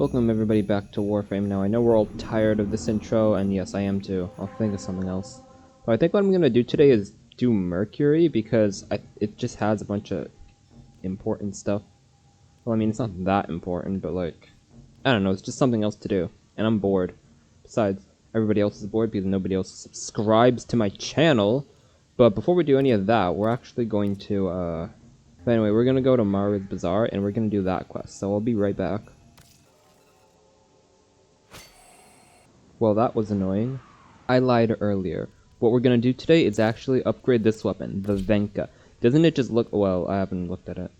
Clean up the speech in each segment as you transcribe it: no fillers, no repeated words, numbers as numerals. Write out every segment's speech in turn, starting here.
Welcome everybody back to Warframe. Now I know we're all tired of this intro, and yes I am too. I'll think of something else. But I think what I'm going to do today is do Mercury, because it just has a bunch of important stuff. Well, I mean, it's not that important, but like, I don't know, it's just something else to do. And I'm bored. Besides, everybody else is bored because nobody else subscribes to my channel. But before we do any of that, we're actually going to, but anyway, we're going to go to Mara's Bazaar, and we're going to do that quest. So I'll be right back. Well, that was annoying. I lied earlier. What we're gonna do today is actually upgrade this weapon, the Venka. Doesn't it just look... well, I haven't looked at it.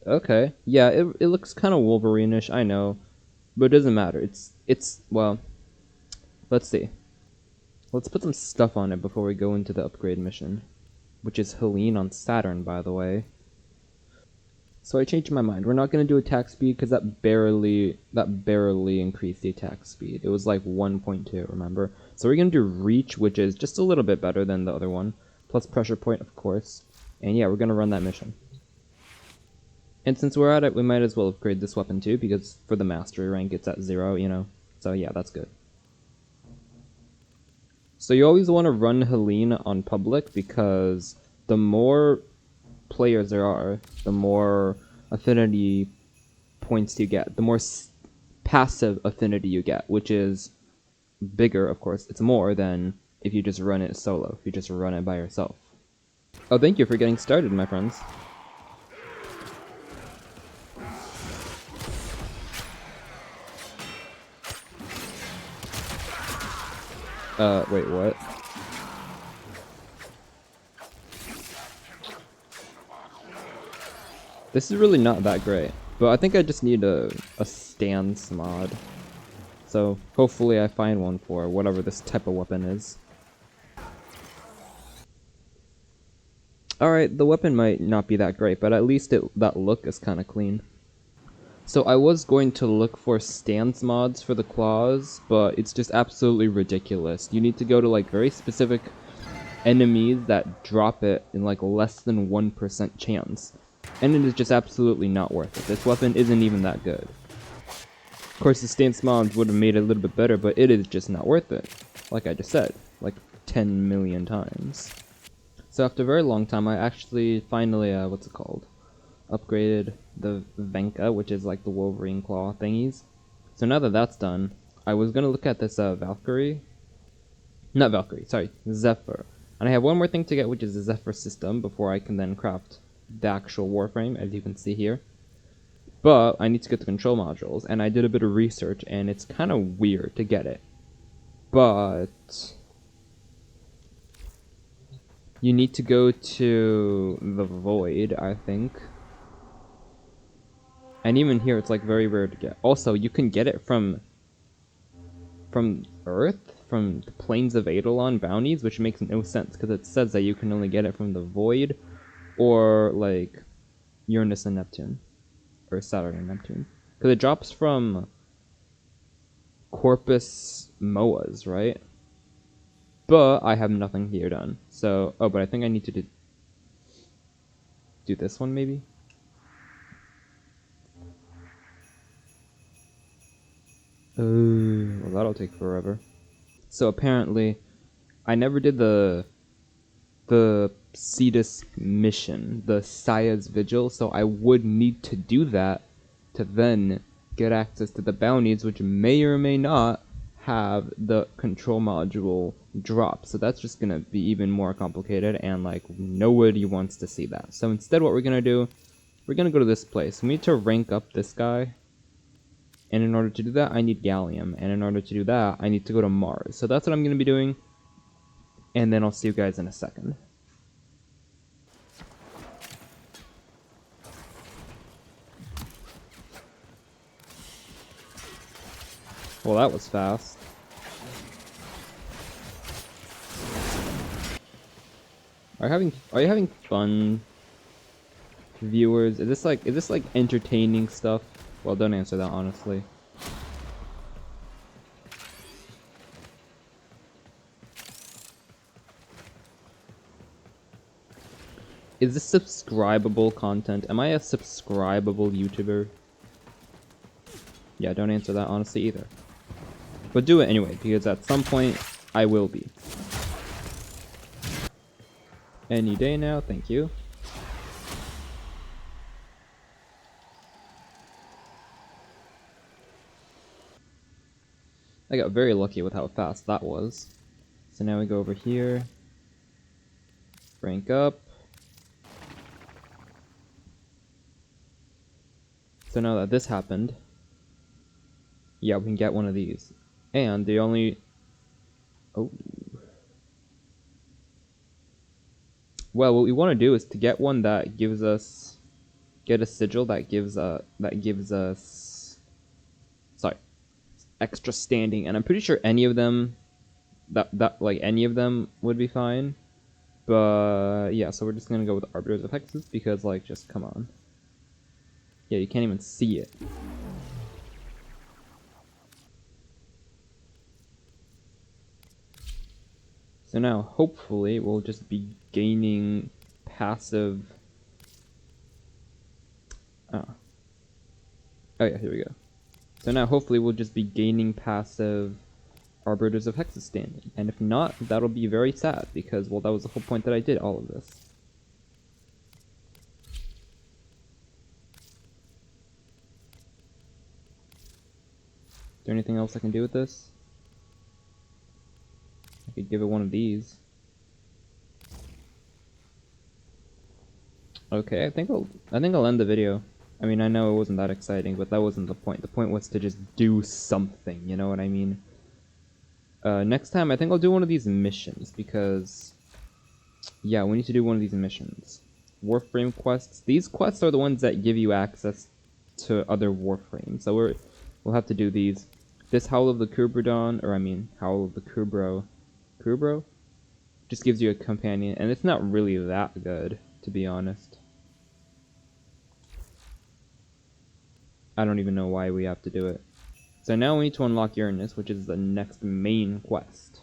Okay. Yeah, it looks kind of Wolverine-ish, I know. But it doesn't matter. Well... let's see. Let's put some stuff on it before we go into the upgrade mission. Which is Helene on Saturn, by the way. So I changed my mind. We're not going to do attack speed because that barely increased the attack speed. It was like 1.2, remember? So we're going to do reach, which is just a little bit better than the other one. Plus pressure point, of course. And yeah, we're going to run that mission. And since we're at it, we might as well upgrade this weapon too, because for the mastery rank it's at 0, you know? So yeah, that's good. So you always want to run Helene on public, because the more players there are, the more affinity points you get, the more passive affinity you get, which is bigger, of course. It's more than if you just run it solo, if you just run it by yourself. Oh, thank you for getting started, my friends. Wait, what? This is really not that great, but I think I just need a stance mod. So hopefully I find one for whatever this type of weapon is. Alright, the weapon might not be that great, but at least that look is kind of clean. So I was going to look for stance mods for the claws, but it's just absolutely ridiculous. You need to go to like very specific enemies that drop it in like less than 1% chance. And it is just absolutely not worth it. This weapon isn't even that good. Of course, the stance mods would have made it a little bit better, but it is just not worth it. Like I just said, like 10 million times. So after a very long time, I actually finally, upgraded the Venka, which is like the Wolverine claw thingies. So now that that's done, I was gonna look at this Zephyr. And I have one more thing to get, which is the Zephyr system, before I can then craft the actual Warframe, as you can see here. But I need to get the control modules, and I did a bit of research, and it's kind of weird to get it. But you need to go to the Void, I think. And even here, it's like very rare to get. Also, you can get it from Earth, from the Plains of Eidolon bounties, which makes no sense, because it says that you can only get it from the Void, or like Uranus and Neptune, or Saturn and Neptune, because it drops from Corpus Moas, right? But I have nothing here done, so but I think I need to do this one maybe. Well, that'll take forever. So apparently, I never did the Cetus mission, the Saya's Vigil, so I would need to do that to then get access to the bounties, which may or may not have the control module drop. So that's just gonna be even more complicated, and like nobody wants to see that. So instead, what we're gonna do, we're gonna go to this place. We need to rank up this guy, and in order to do that, I need gallium, and in order to do that, I need to go to Mars. So that's what I'm gonna be doing, and then I'll see you guys in a second. Well, that was fast. Are you having fun, viewers? Is this like entertaining stuff? Well, don't answer that honestly. Is this subscribable content? Am I a subscribable YouTuber? Yeah, don't answer that honestly either. But do it anyway, because at some point, I will be. Any day now, thank you. I got very lucky with how fast that was. So now we go over here. Rank up. So now that this happened, yeah, we can get one of these. And the only... Oh. Well, what we want to do is to get one that gives us... Get a sigil that gives us... Sorry. Extra standing. And I'm pretty sure any of them... Like, any of them would be fine. But, yeah, so we're just gonna go with Arbiters of Hexes because, like, just come on. Yeah, you can't even see it. So now, hopefully, we'll just be gaining passive... Oh yeah, here we go. So now, hopefully, we'll just be gaining passive Arbiters of Hexes standing. And if not, that'll be very sad, because, well, that was the whole point that I did all of this. Is there anything else I can do with this? I could give it one of these. Okay, I think I'll end the video. I mean, I know it wasn't that exciting, but that wasn't the point. The point was to just do something, you know what I mean? Next time, I think I'll do one of these missions, because... Yeah, we need to do one of these missions. Warframe quests. These quests are the ones that give you access to other Warframes, so we'll have to do these. This Howl of the Kubradon, or I mean, Howl of the Kubro? Just gives you a companion, and it's not really that good, to be honest. I don't even know why we have to do it. So now we need to unlock Uranus, which is the next main quest.